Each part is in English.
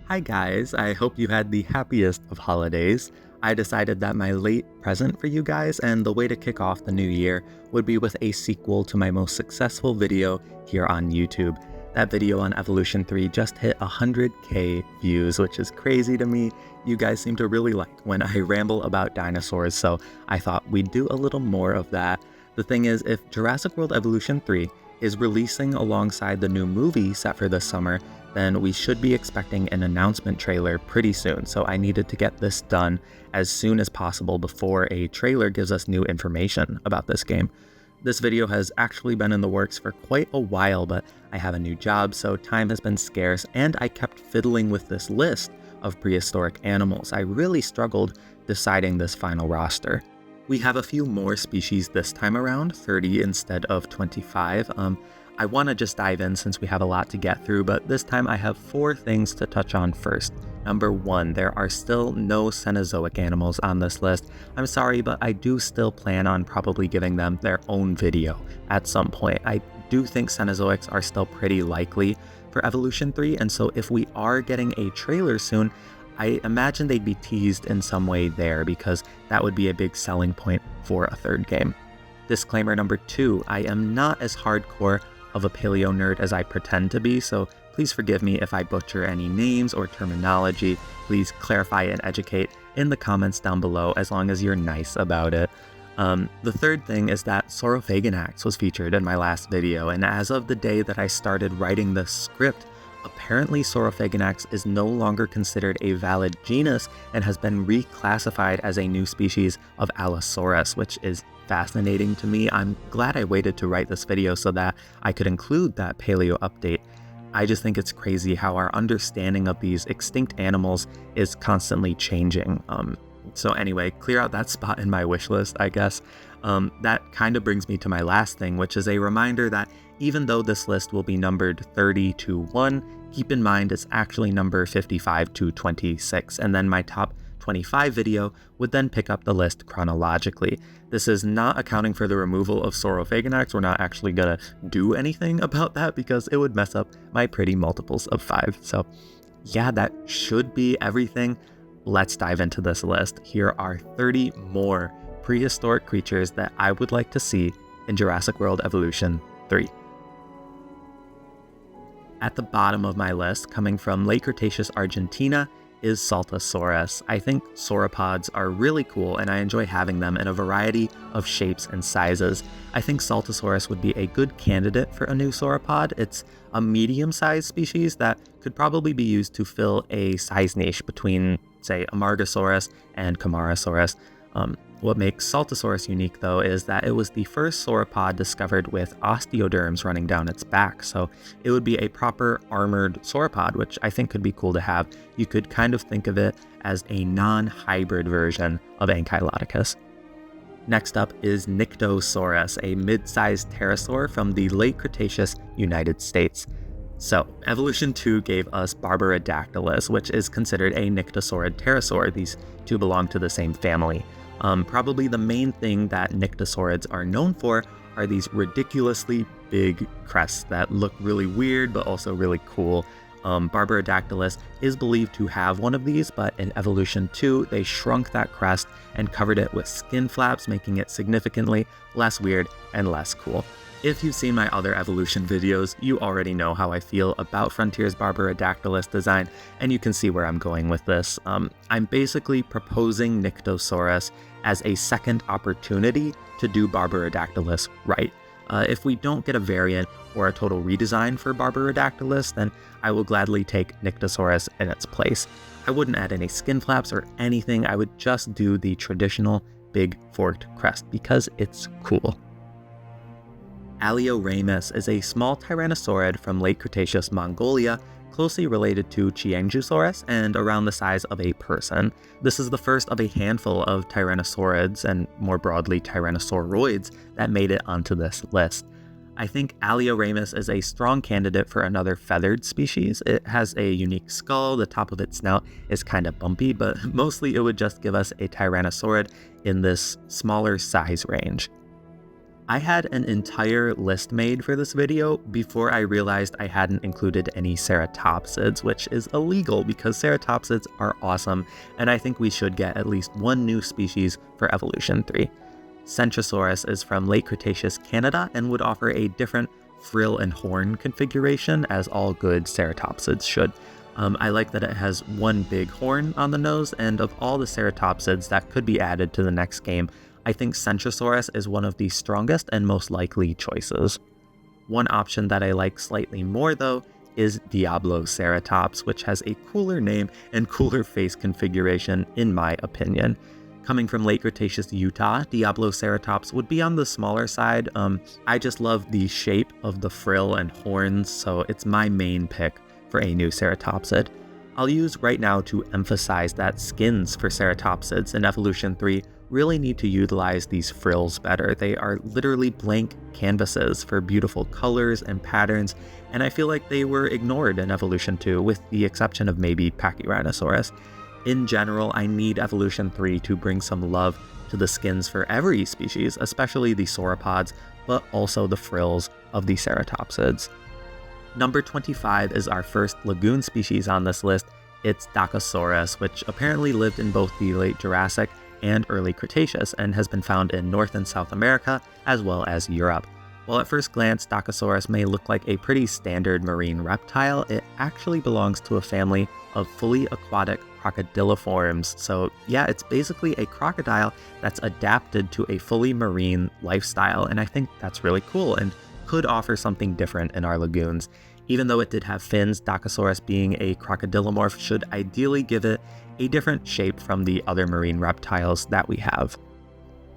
Hi guys, I hope you had the happiest of holidays. I decided that my late present for you guys and the way to kick off the new year would be with a sequel to my most successful video here on YouTube. That video on Evolution 3 just hit 100k views, which is crazy to me. You guys seem to really like when I ramble about dinosaurs, so I thought we'd do a little more of that. The thing is, if Jurassic World Evolution 3 is releasing alongside the new movie set for this summer, then we should be expecting an announcement trailer pretty soon, so I needed to get this done as soon as possible before a trailer gives us new information about this game. This video has actually been in the works for quite a while, but I have a new job, so time has been scarce, and I kept fiddling with this list of prehistoric animals. I really struggled deciding this final roster. We have a few more species this time around, 30 instead of 25. I want to just dive in since we have a lot to get through, but this time I have 4 things to touch on first. Number 1, there are still no Cenozoic animals on this list. I'm sorry, but I do still plan on probably giving them their own video at some point. I do think Cenozoics are still pretty likely for Evolution 3, and so if we are getting a trailer soon, I imagine they'd be teased in some way there because that would be a big selling point for a third game. Disclaimer number 2, I am not as hardcore of a paleo nerd as I pretend to be, so please forgive me if I butcher any names or terminology. Please clarify and educate in the comments down below as long as you're nice about it. The third thing is that Saurophaganax was featured in my last video, and as of the day that I started writing the script, apparently Saurophaganax is no longer considered a valid genus and has been reclassified as a new species of Allosaurus, which is fascinating to me. I'm glad I waited to write this video so that I could include that paleo update. I just think it's crazy how our understanding of these extinct animals is constantly changing. So anyway, clear out that spot in my wish list, I guess. That kind of brings me to my last thing, which is a reminder that even though this list will be numbered 30 to 1, keep in mind it's actually number 55 to 26, and then my top 25 video would then pick up the list chronologically. This is not accounting for the removal of Saurophaganax. We're not actually gonna do anything about that because it would mess up my pretty multiples of 5. So yeah, that should be everything. Let's dive into this list. Here are 30 more prehistoric creatures that I would like to see in Jurassic World Evolution 3. At the bottom of my list, coming from late Cretaceous Argentina, is Saltasaurus. I think sauropods are really cool and I enjoy having them in a variety of shapes and sizes. I think Saltasaurus would be a good candidate for a new sauropod. It's a medium-sized species that could probably be used to fill a size niche between, say, Amargasaurus and Camarasaurus. What makes Saltasaurus unique, though, is that it was the first sauropod discovered with osteoderms running down its back, so it would be a proper armored sauropod, which I think could be cool to have. You could kind of think of it as a non-hybrid version of Ankylodocus. Next up is Nyctosaurus, a mid-sized pterosaur from the late Cretaceous United States. So, Evolution 2 gave us Barbaridactylus, which is considered a nyctosaurid pterosaur. These two belong to the same family. Probably the main thing that nyctosaurids are known for are these ridiculously big crests that look really weird but also really cool. Barbaridactylus is believed to have one of these, but in Evolution 2 they shrunk that crest and covered it with skin flaps, making it significantly less weird and less cool. If you've seen my other evolution videos, you already know how I feel about Frontier's Barbaridactylus design, and you can see where I'm going with this. I'm basically proposing Nyctosaurus as a second opportunity to do Barbaridactylus right. If we don't get a variant or a total redesign for Barbaridactylus, then I will gladly take Nyctosaurus in its place. I wouldn't add any skin flaps or anything, I would just do the traditional big forked crest because it's cool. Alioramus is a small tyrannosaurid from late Cretaceous Mongolia, closely related to Chiengiosaurus and around the size of a person. This is the first of a handful of tyrannosaurids, and more broadly tyrannosauroids, that made it onto this list. I think Alioramus is a strong candidate for another feathered species. It has a unique skull, the top of its snout is kind of bumpy, but mostly it would just give us a tyrannosaurid in this smaller size range. I had an entire list made for this video before I realized I hadn't included any ceratopsids, which is illegal because ceratopsids are awesome, and I think we should get at least one new species for Evolution 3. Centrosaurus is from late Cretaceous Canada and would offer a different frill and horn configuration, as all good ceratopsids should. I like that it has one big horn on the nose, and of all the ceratopsids that could be added to the next game, I think Centrosaurus is one of the strongest and most likely choices. One option that I like slightly more though is Diabloceratops, which has a cooler name and cooler face configuration in my opinion. Coming from late Cretaceous Utah, Diabloceratops would be on the smaller side. I just love the shape of the frill and horns, so it's my main pick for a new ceratopsid. I'll use right now to emphasize that skins for ceratopsids in Evolution 3 really need to utilize these frills better. They are literally blank canvases for beautiful colors and patterns, and I feel like they were ignored in Evolution 2, with the exception of maybe Pachyrhinosaurus. In general, I need Evolution 3 to bring some love to the skins for every species, especially the sauropods, but also the frills of the ceratopsids. Number 25 is our first lagoon species on this list. It's Dacosaurus, which apparently lived in both the late Jurassic and early Cretaceous and has been found in North and South America as well as Europe. While at first glance Dacosaurus may look like a pretty standard marine reptile, it actually belongs to a family of fully aquatic crocodiliforms. So yeah, it's basically a crocodile that's adapted to a fully marine lifestyle, and I think that's really cool and could offer something different in our lagoons. Even though it did have fins, Dacosaurus being a crocodilomorph should ideally give it a different shape from the other marine reptiles that we have.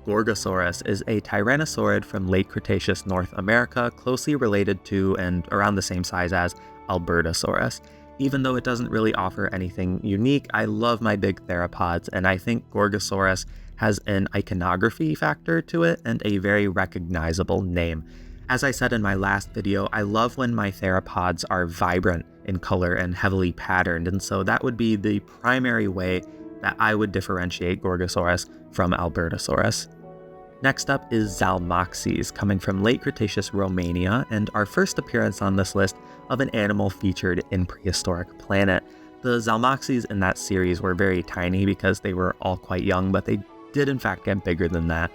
Gorgosaurus is a tyrannosaurid from late Cretaceous North America, closely related to and around the same size as Albertosaurus. Even though it doesn't really offer anything unique, I love my big theropods, and I think Gorgosaurus has an iconography factor to it and a very recognizable name. As I said in my last video, I love when my theropods are vibrant in color and heavily patterned, and so that would be the primary way that I would differentiate Gorgosaurus from Albertosaurus. Next up is Zalmoxes, coming from late Cretaceous Romania, and our first appearance on this list of an animal featured in Prehistoric Planet. The Zalmoxes in that series were very tiny because they were all quite young, but they did in fact get bigger than that.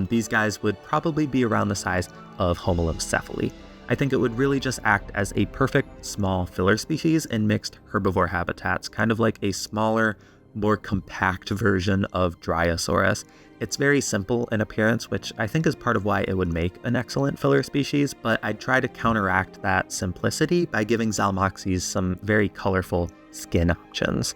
These guys would probably be around the size of Homalocephali. I think it would really just act as a perfect small filler species in mixed herbivore habitats, kind of like a smaller, more compact version of Dryosaurus. It's very simple in appearance, which I think is part of why it would make an excellent filler species, but I'd try to counteract that simplicity by giving Zalmoxes some very colorful skin options.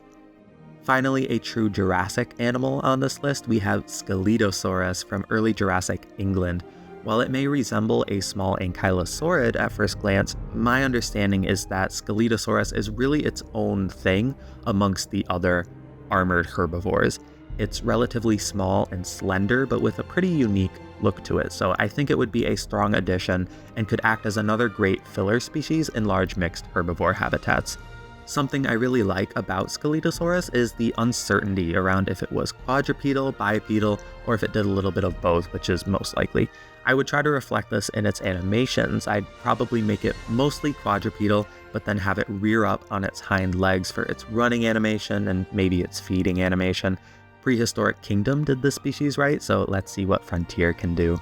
Finally, a true Jurassic animal on this list, we have Scelidosaurus from early Jurassic England. While it may resemble a small ankylosaurid at first glance, my understanding is that Scelidosaurus is really its own thing amongst the other armored herbivores. It's relatively small and slender, but with a pretty unique look to it, so I think it would be a strong addition and could act as another great filler species in large mixed herbivore habitats. Something I really like about Scelidosaurus is the uncertainty around if it was quadrupedal, bipedal, or if it did a little bit of both, which is most likely. I would try to reflect this in its animations. I'd probably make it mostly quadrupedal, but then have it rear up on its hind legs for its running animation and maybe its feeding animation. Prehistoric Kingdom did this species right, so let's see what Frontier can do.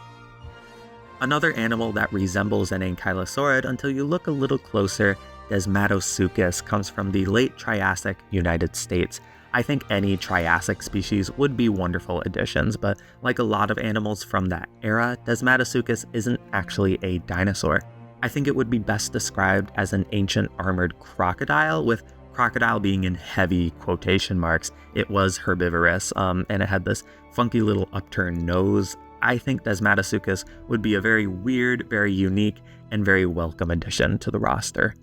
Another animal that resembles an ankylosaurid until you look a little closer, Desmatosuchus, comes from the late Triassic United States. I think any Triassic species would be wonderful additions, but like a lot of animals from that era, Desmatosuchus isn't actually a dinosaur. I think it would be best described as an ancient armored crocodile, with crocodile being in heavy quotation marks. It was herbivorous, and it had this funky little upturned nose. I think Desmatosuchus would be a very weird, very unique, and very welcome addition to the roster.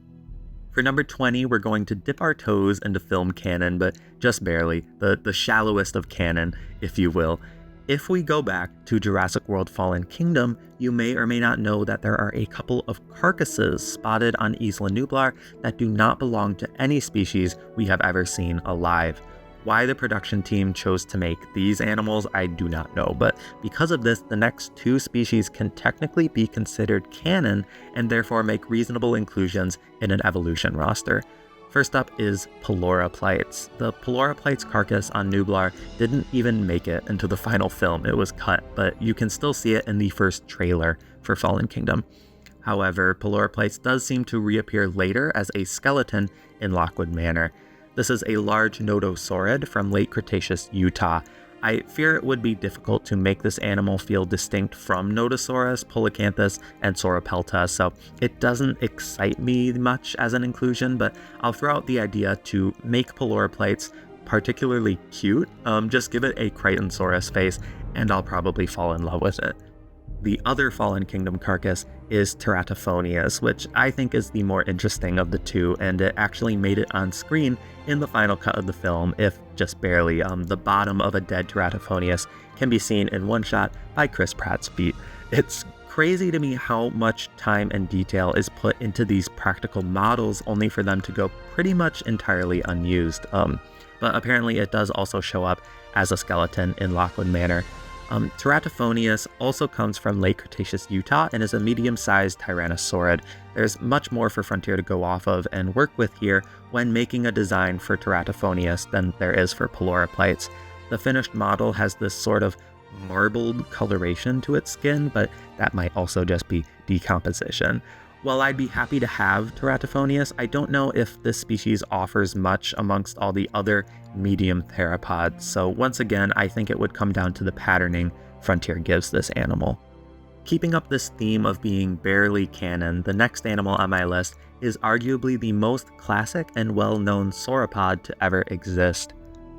For number 20, we're going to dip our toes into film canon, but just barely, the shallowest of canon, if you will. If we go back to Jurassic World Fallen Kingdom, you may or may not know that there are a couple of carcasses spotted on Isla Nublar that do not belong to any species we have ever seen alive. Why the production team chose to make these animals, I do not know, but because of this, the next two species can technically be considered canon and therefore make reasonable inclusions in an evolution roster. First up is Peloroplites. The Peloroplites carcass on Nublar didn't even make it into the final film. It was cut, but you can still see it in the first trailer for Fallen Kingdom. However, Peloroplites does seem to reappear later as a skeleton in Lockwood Manor. This is a large nodosaurid from late Cretaceous Utah. I fear it would be difficult to make this animal feel distinct from Nodosaurus, Polacanthus, and Sauropelta, so it doesn't excite me much as an inclusion, but I'll throw out the idea to make Peloroplites particularly cute. Just give it a Crichtonsaurus face, and I'll probably fall in love with it. The other Fallen Kingdom carcass is Teratophonius, which I think is the more interesting of the two, and it actually made it on screen in the final cut of the film, if just barely. The bottom of a dead Teratophonius can be seen in one shot by Chris Pratt's feet. It's crazy to me how much time and detail is put into these practical models only for them to go pretty much entirely unused. But apparently it does also show up as a skeleton in Lockwood Manor. Teratophonius also comes from late Cretaceous Utah and is a medium-sized tyrannosaurid. There's much more for Frontier to go off of and work with here when making a design for Teratophonius than there is for Peloroplites. The finished model has this sort of marbled coloration to its skin, but that might also just be decomposition. While I'd be happy to have Teratophonius, I don't know if this species offers much amongst all the other medium theropods, so once again, I think it would come down to the patterning Frontier gives this animal. Keeping up this theme of being barely canon, the next animal on my list is arguably the most classic and well-known sauropod to ever exist.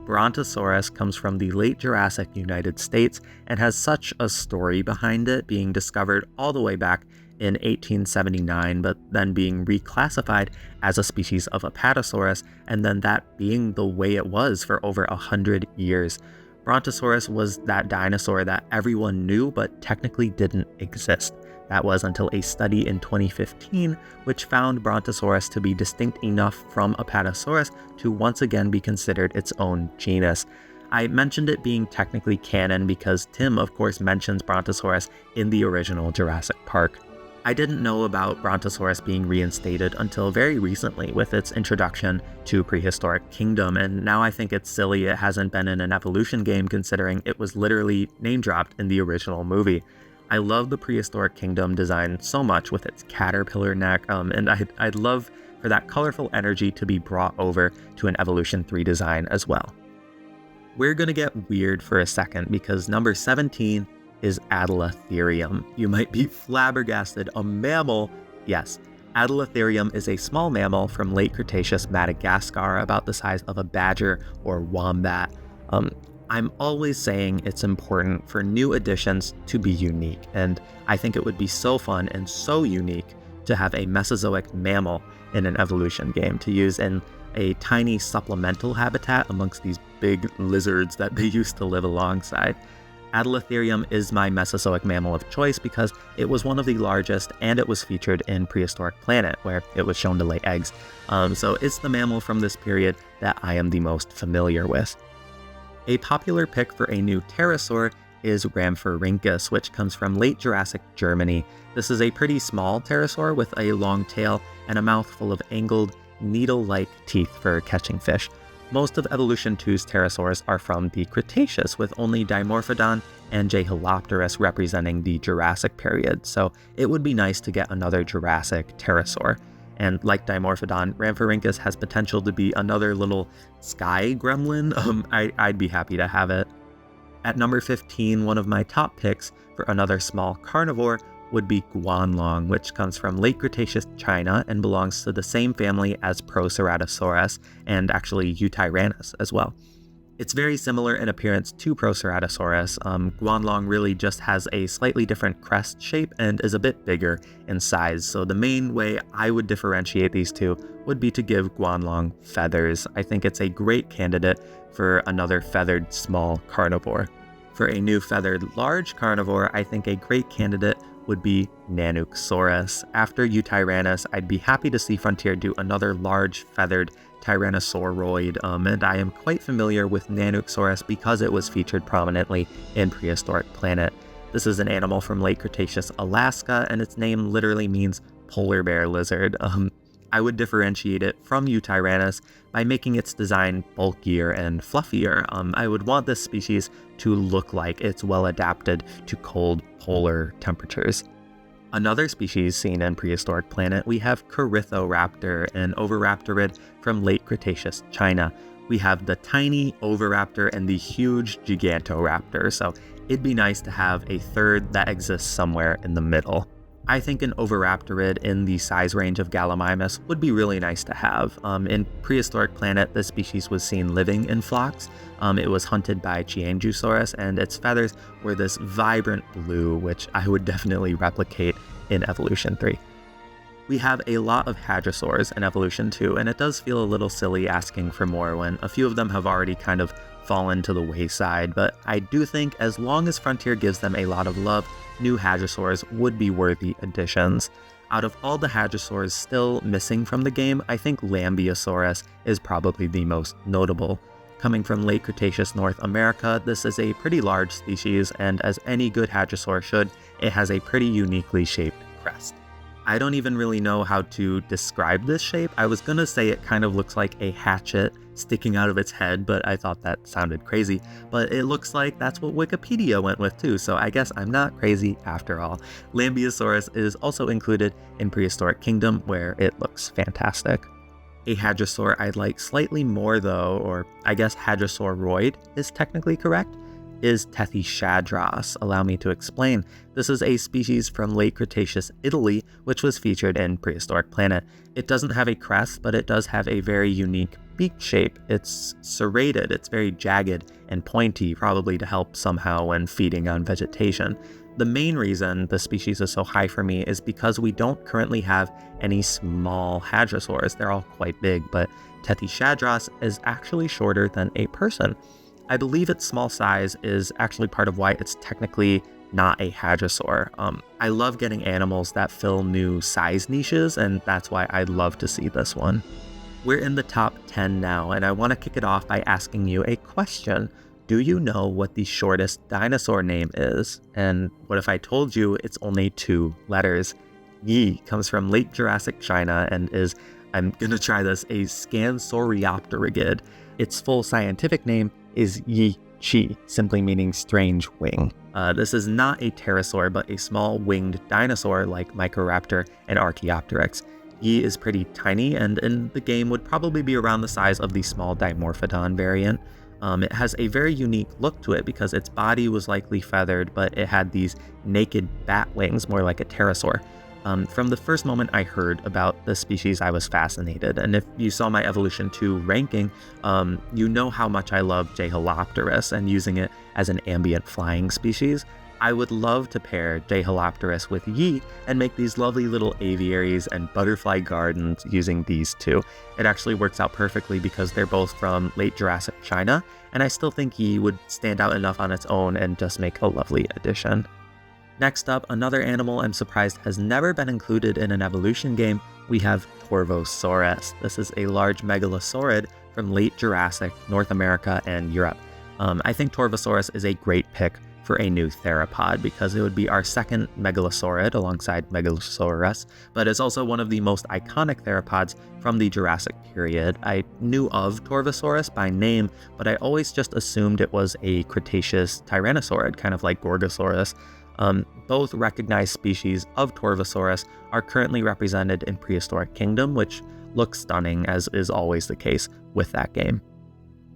Brontosaurus comes from the late Jurassic United States and has such a story behind it, being discovered all the way back in 1879, but then being reclassified as a species of Apatosaurus, and then that being the way it was for over 100 years. Brontosaurus was that dinosaur that everyone knew but technically didn't exist. That was until a study in 2015, which found Brontosaurus to be distinct enough from Apatosaurus to once again be considered its own genus. I mentioned it being technically canon because Tim, of course, mentions Brontosaurus in the original Jurassic Park. I didn't know about Brontosaurus being reinstated until very recently with its introduction to Prehistoric Kingdom, and now I think it's silly it hasn't been in an evolution game considering it was literally name-dropped in the original movie. I love the Prehistoric Kingdom design so much with its caterpillar neck, and I'd love for that colorful energy to be brought over to an Evolution 3 design as well. We're gonna get weird for a second because number 17 is Adelatherium. You might be flabbergasted, a mammal? Yes, Adelatherium is a small mammal from late Cretaceous Madagascar, about the size of a badger or wombat. I'm always saying it's important for new additions to be unique, and I think it would be so fun and so unique to have a Mesozoic mammal in an evolution game to use in a tiny supplemental habitat amongst these big lizards that they used to live alongside. Adelatherium is my Mesozoic mammal of choice because it was one of the largest and it was featured in Prehistoric Planet, where it was shown to lay eggs. So it's the mammal from this period that I am the most familiar with. A popular pick for a new pterosaur is Rhamphorhynchus, which comes from late Jurassic Germany. This is a pretty small pterosaur with a long tail and a mouth full of angled, needle-like teeth for catching fish. Most of Evolution 2's pterosaurs are from the Cretaceous, with only Dimorphodon and Jeholopterus representing the Jurassic period, so it would be nice to get another Jurassic pterosaur. And like Dimorphodon, Rhamphorhynchus has potential to be another little sky gremlin. I'd be happy to have it. At number 15, one of my top picks for another small carnivore would be Guanlong, which comes from late Cretaceous China and belongs to the same family as Proceratosaurus and actually Eutyrannus as well. It's very similar in appearance to Proceratosaurus. Guanlong really just has a slightly different crest shape and is a bit bigger in size, so the main way I would differentiate these two would be to give Guanlong feathers. I think it's a great candidate for another feathered small carnivore. For a new feathered large carnivore, I think a great candidate would be Nanuqsaurus. After Eutyrannus, I'd be happy to see Frontier do another large feathered Tyrannosauroid, and I am quite familiar with Nanuqsaurus because it was featured prominently in Prehistoric Planet. This is an animal from late Cretaceous Alaska, and its name literally means polar bear lizard. I would differentiate it from Eutyrannus by making its design bulkier and fluffier. I would want this species to look like it's well adapted to cold polar temperatures. Another species seen in Prehistoric Planet, we have Corythoraptor, an oviraptorid from late Cretaceous China. We have the tiny oviraptor and the huge gigantoraptor, so it'd be nice to have a third that exists somewhere in the middle. I think an oviraptorid in the size range of Gallimimus would be really nice to have. In Prehistoric Planet, this species was seen living in flocks. It was hunted by Chiangusaurus, and its feathers were this vibrant blue, which I would definitely replicate in Evolution 3. We have a lot of hadrosaurs in Evolution 2, and it does feel a little silly asking for more when a few of them have already kind of fallen to the wayside, but I do think as long as Frontier gives them a lot of love, new hadrosaurs would be worthy additions. Out of all the hadrosaurs still missing from the game, I think Lambeosaurus is probably the most notable. Coming from late Cretaceous North America, this is a pretty large species, and as any good hadrosaur should, it has a pretty uniquely shaped crest. I don't even really know how to describe this shape. I was gonna say it kind of looks like a hatchet sticking out of its head, but I thought that sounded crazy. But it looks like that's what Wikipedia went with too, so I guess I'm not crazy after all. Lambeosaurus is also included in Prehistoric Kingdom, where it looks fantastic. A hadrosaur I'd like slightly more though, or I guess hadrosauroid is technically correct, is Tethyschadraus. Allow me to explain. This is a species from late Cretaceous Italy, which was featured in Prehistoric Planet. It doesn't have a crest, but it does have a very unique beak shape. It's serrated, it's very jagged and pointy, probably to help somehow when feeding on vegetation. The main reason the species is so high for me is because we don't currently have any small hadrosaurs. They're all quite big, but Tethyschadraus is actually shorter than a person. I believe its small size is actually part of why it's technically not a hadrosaur. I love getting animals that fill new size niches, and that's why I'd love to see this one. We're in the top 10 now, and I want to kick it off by asking you a question. Do you know what the shortest dinosaur name is? And what if I told you it's only 2 letters? Yi comes from late Jurassic China and is, I'm gonna try this, a Scansoriopterygid. Its full scientific name is Yi Chi, simply meaning strange wing. This is not a pterosaur, but a small winged dinosaur like Microraptor and Archaeopteryx. Yi is pretty tiny, and in the game would probably be around the size of the small Dimorphodon variant. It has a very unique look to it because its body was likely feathered, but it had these naked bat wings, more like a pterosaur. From the first moment I heard about the species, I was fascinated, and if you saw my Evolution 2 ranking, you know how much I love Jeholopterus and using it as an ambient flying species. I would love to pair Jeholopterus with Yi and make these lovely little aviaries and butterfly gardens using these two. It actually works out perfectly because they're both from late Jurassic China, and I still think Yi would stand out enough on its own and just make a lovely addition. Next up, another animal I'm surprised has never been included in an evolution game. We have Torvosaurus. This is a large megalosaurid from late Jurassic, North America, and Europe. I think Torvosaurus is a great pick for a new theropod because it would be our second megalosaurid alongside Megalosaurus, but it's also one of the most iconic theropods from the Jurassic period. I knew of Torvosaurus by name, but I always just assumed it was a Cretaceous tyrannosaurid, kind of like Gorgosaurus. Both recognized species of Torvosaurus are currently represented in Prehistoric Kingdom, which looks stunning, as is always the case with that game.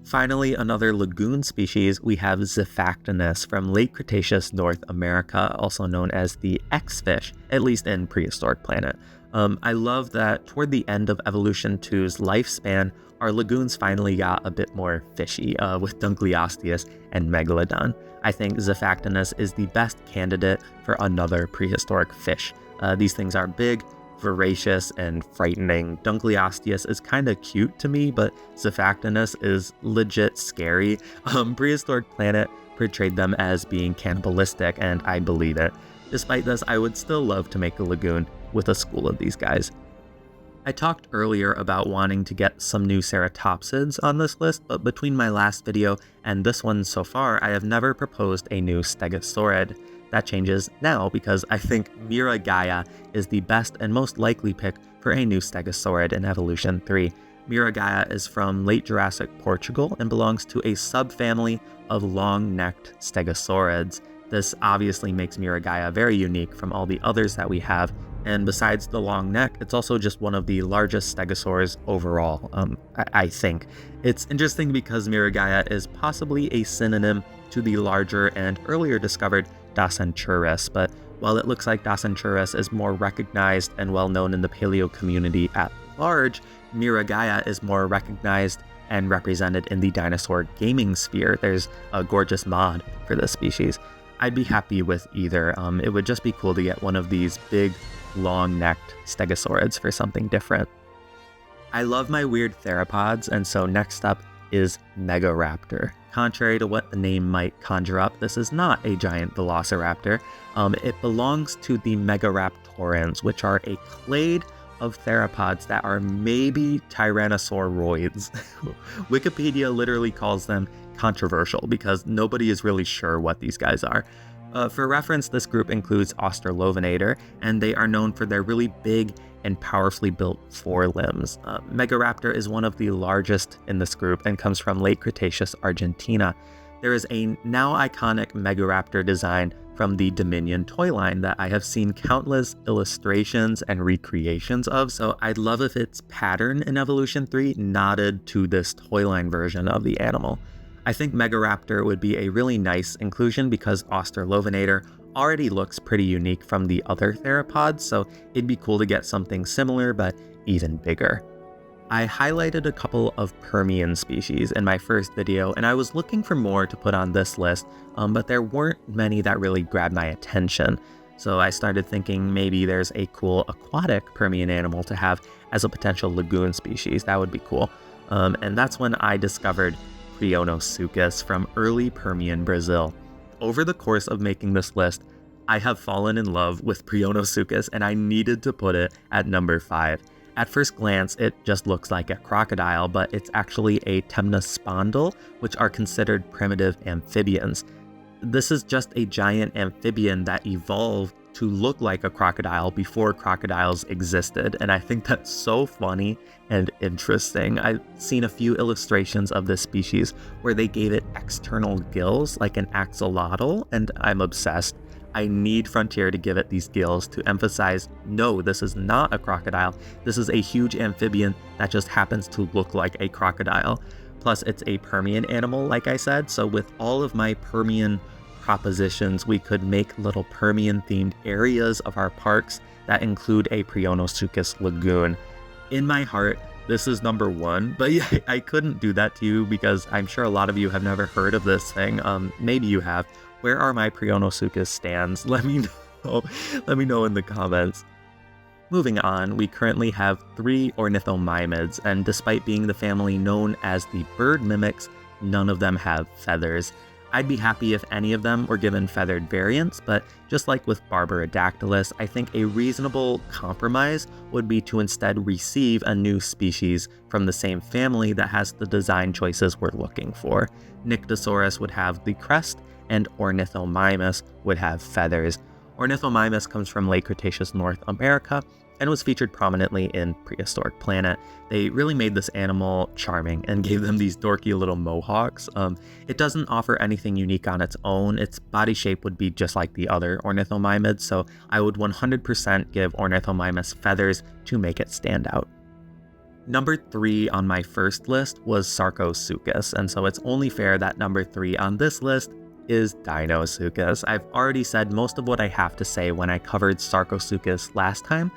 Finally, another lagoon species, we have Xiphactinus from late Cretaceous North America, also known as the X-fish, at least in Prehistoric Planet. I love that toward the end of Evolution 2's lifespan, our lagoons finally got a bit more fishy, with Dunkleosteus and Megalodon. I think Xiphactinus is the best candidate for another prehistoric fish. These things are big, voracious, and frightening. Dunkleosteus is kind of cute to me, but Xiphactinus is legit scary. Prehistoric Planet portrayed them as being cannibalistic, and I believe it. Despite this, I would still love to make a lagoon with a school of these guys. I talked earlier about wanting to get some new ceratopsids on this list, but between my last video and this one so far, I have never proposed a new stegosaurid. That changes now because I think Miragaia is the best and most likely pick for a new stegosaurid in Evolution 3. Miragaia is from late Jurassic Portugal and belongs to a subfamily of long-necked stegosaurids. This obviously makes Miragaia very unique from all the others that we have, and besides the long neck, it's also just one of the largest stegosaurs overall, I think. It's interesting because Miragaia is possibly a synonym to the larger and earlier discovered Dacenturus, but while it looks like Dacenturus is more recognized and well known in the paleo community at large, Miragaia is more recognized and represented in the dinosaur gaming sphere. There's a gorgeous mod for this species. I'd be happy with either. It would just be cool to get one of these big, long-necked stegosaurids for something different. I love my weird theropods, and so next up is Megaraptor. Contrary to what the name might conjure up, this is not a giant velociraptor. It belongs to the Megaraptorans, which are a clade of theropods that are maybe tyrannosauroids. Wikipedia literally calls them controversial because nobody is really sure what these guys are. For reference, this group includes Australovenator, and they are known for their really big and powerfully built forelimbs. Megaraptor is one of the largest in this group and comes from late Cretaceous Argentina. There is a now iconic Megaraptor design from the Dominion toy line that I have seen countless illustrations and recreations of, so I'd love if its pattern in Evolution 3 nodded to this toy line version of the animal. I think Megaraptor would be a really nice inclusion because Australovenator already looks pretty unique from the other theropods, so it'd be cool to get something similar but even bigger. I highlighted a couple of Permian species in my first video, and I was looking for more to put on this list, but there weren't many that really grabbed my attention. So I started thinking maybe there's a cool aquatic Permian animal to have as a potential lagoon species. That would be cool. And that's when I discovered Prionosuchus from early Permian Brazil. Over the course of making this list, I have fallen in love with Prionosuchus, and I needed to put it at number 5. At first glance, it just looks like a crocodile, but it's actually a temnospondyle, which are considered primitive amphibians. This is just a giant amphibian that evolved to look like a crocodile before crocodiles existed, and I think that's so funny and interesting. I've seen a few illustrations of this species where they gave it external gills like an axolotl, and I'm obsessed. I need Frontier to give it these gills to emphasize, no, this is not a crocodile. This is a huge amphibian that just happens to look like a crocodile. Plus, it's a Permian animal, like I said, so with all of my Permian propositions, we could make little Permian-themed areas of our parks that include a Prionosuchus lagoon. In my heart, this is number 1, but yeah, I couldn't do that to you because I'm sure a lot of you have never heard of this thing. Maybe you have. Where are my Prionosuchus stands? Let me know. Let me know in the comments. Moving on, we currently have 3 ornithomimids, and despite being the family known as the bird mimics, none of them have feathers. I'd be happy if any of them were given feathered variants, but just like with Barbaridactylus, I think a reasonable compromise would be to instead receive a new species from the same family that has the design choices we're looking for. Nyctosaurus would have the crest, and Ornithomimus would have feathers. Ornithomimus comes from late Cretaceous North America and was featured prominently in Prehistoric Planet. They really made this animal charming and gave them these dorky little mohawks. It doesn't offer anything unique on its own. Its body shape would be just like the other ornithomimids, so I would 100% give Ornithomimus feathers to make it stand out. Number 3 on my first list was Sarcosuchus, and so it's only fair that number 3 on this list is Dinosuchus. I've already said most of what I have to say when I covered Sarcosuchus last time.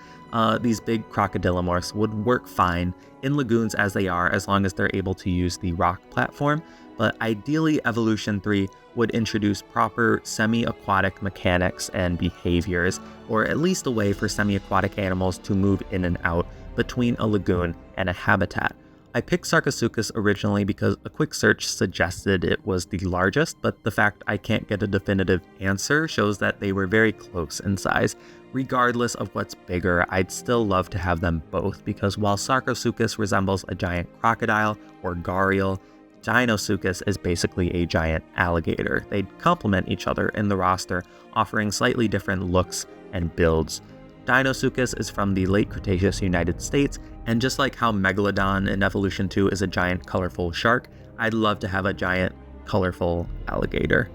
These big crocodilomorphs would work fine in lagoons as they are, as long as they're able to use the rock platform, but ideally Evolution 3 would introduce proper semi-aquatic mechanics and behaviors, or at least a way for semi-aquatic animals to move in and out between a lagoon and a habitat. I picked Sarcosuchus originally because a quick search suggested it was the largest, but the fact I can't get a definitive answer shows that they were very close in size. Regardless of what's bigger, I'd still love to have them both, because while Sarcosuchus resembles a giant crocodile or gharial, Dinosuchus is basically a giant alligator. They'd complement each other in the roster, offering slightly different looks and builds. Dinosuchus is from the late Cretaceous United States, and just like how Megalodon in Evolution 2 is a giant colorful shark, I'd love to have a giant colorful alligator.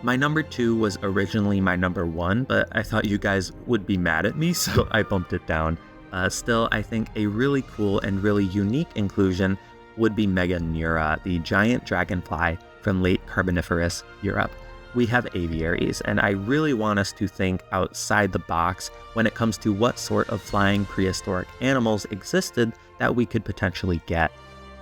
My number 2 was originally my number 1, but I thought you guys would be mad at me, so I bumped it down. Still, I think a really cool and really unique inclusion would be Meganeura, the giant dragonfly from late Carboniferous Europe. We have aviaries, and I really want us to think outside the box when it comes to what sort of flying prehistoric animals existed that we could potentially get.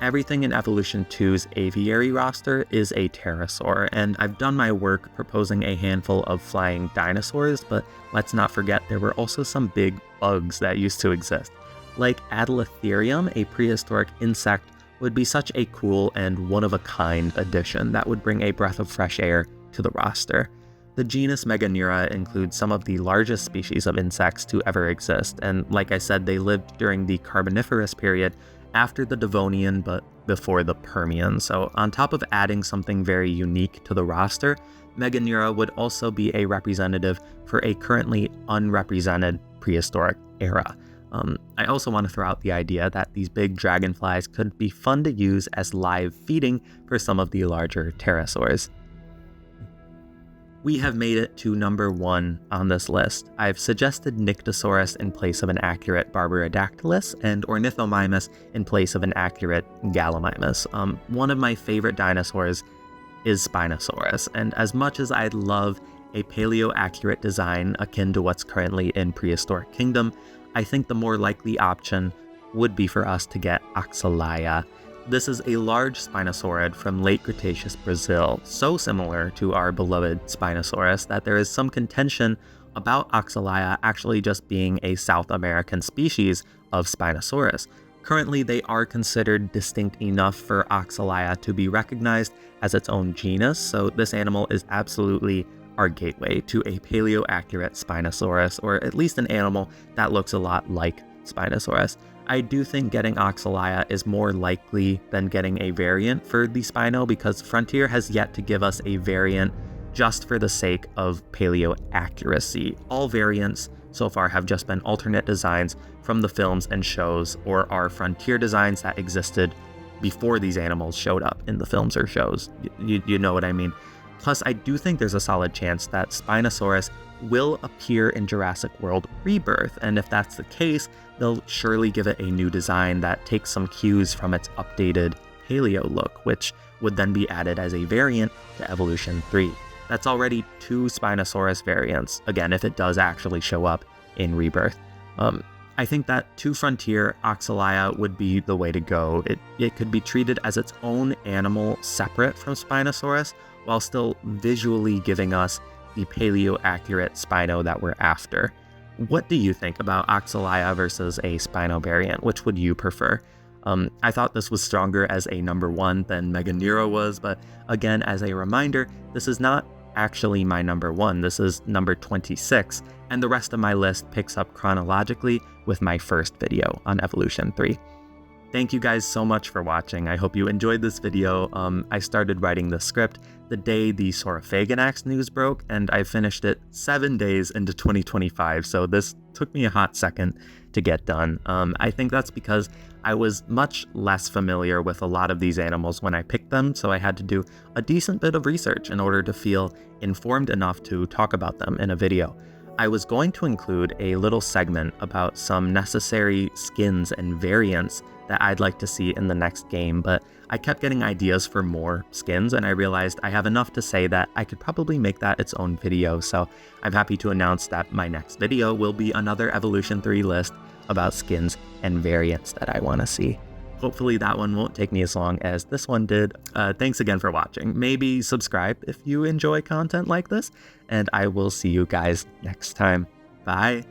Everything in Evolution 2's aviary roster is a pterosaur, and I've done my work proposing a handful of flying dinosaurs, but let's not forget there were also some big bugs that used to exist. Like Adelatherium, a prehistoric insect, would be such a cool and one-of-a-kind addition that would bring a breath of fresh air to the roster. The genus Meganeura includes some of the largest species of insects to ever exist, and like I said, they lived during the Carboniferous period after the Devonian but before the Permian. So on top of adding something very unique to the roster, Meganeura would also be a representative for a currently unrepresented prehistoric era. I also want to throw out the idea that these big dragonflies could be fun to use as live feeding for some of the larger pterosaurs. We have made it to number 1 on this list. I've suggested Nyctosaurus in place of an accurate Barbaridactylus and Ornithomimus in place of an accurate Gallimimus. One of my favorite dinosaurs is Spinosaurus, and as much as I'd love a paleo-accurate design akin to what's currently in Prehistoric Kingdom, I think the more likely option would be for us to get Oxalia. This is a large Spinosaurid from late Cretaceous Brazil, so similar to our beloved Spinosaurus that there is some contention about Oxalia actually just being a South American species of Spinosaurus. Currently, they are considered distinct enough for Oxalia to be recognized as its own genus, so this animal is absolutely our gateway to a paleo-accurate Spinosaurus, or at least an animal that looks a lot like Spinosaurus. I do think getting Oxalia is more likely than getting a variant for the Spino, because Frontier has yet to give us a variant just for the sake of paleo accuracy. All variants so far have just been alternate designs from the films and shows, or are Frontier designs that existed before these animals showed up in the films or shows. You know what I mean? Plus, I do think there's a solid chance that Spinosaurus will appear in Jurassic World Rebirth, and if that's the case, they'll surely give it a new design that takes some cues from its updated paleo look, which would then be added as a variant to Evolution 3. That's already 2 Spinosaurus variants, again, if it does actually show up in Rebirth. I think that to Frontier, Oxalia would be the way to go. It could be treated as its own animal separate from Spinosaurus, while still visually giving us the paleo-accurate Spino that we're after. What do you think about Oxalia versus a Spino variant? Which would you prefer? I thought this was stronger as a number 1 than Meganeura was, but again, as a reminder, this is not actually my number 1, this is number 26, and the rest of my list picks up chronologically with my first video on Evolution 3. Thank you guys so much for watching. I hope you enjoyed this video. I started writing the script the day the Saurophaganax news broke, and I finished it 7 days into 2025, so this took me a hot second to get done. I think that's because I was much less familiar with a lot of these animals when I picked them, so I had to do a decent bit of research in order to feel informed enough to talk about them in a video. I was going to include a little segment about some necessary skins and variants that I'd like to see in the next game, but I kept getting ideas for more skins, and I realized I have enough to say that I could probably make that its own video, so I'm happy to announce that my next video will be another Evolution 3 list about skins and variants that I want to see. Hopefully that one won't take me as long as this one did. Thanks again for watching. Maybe subscribe if you enjoy content like this, and I will see you guys next time. Bye!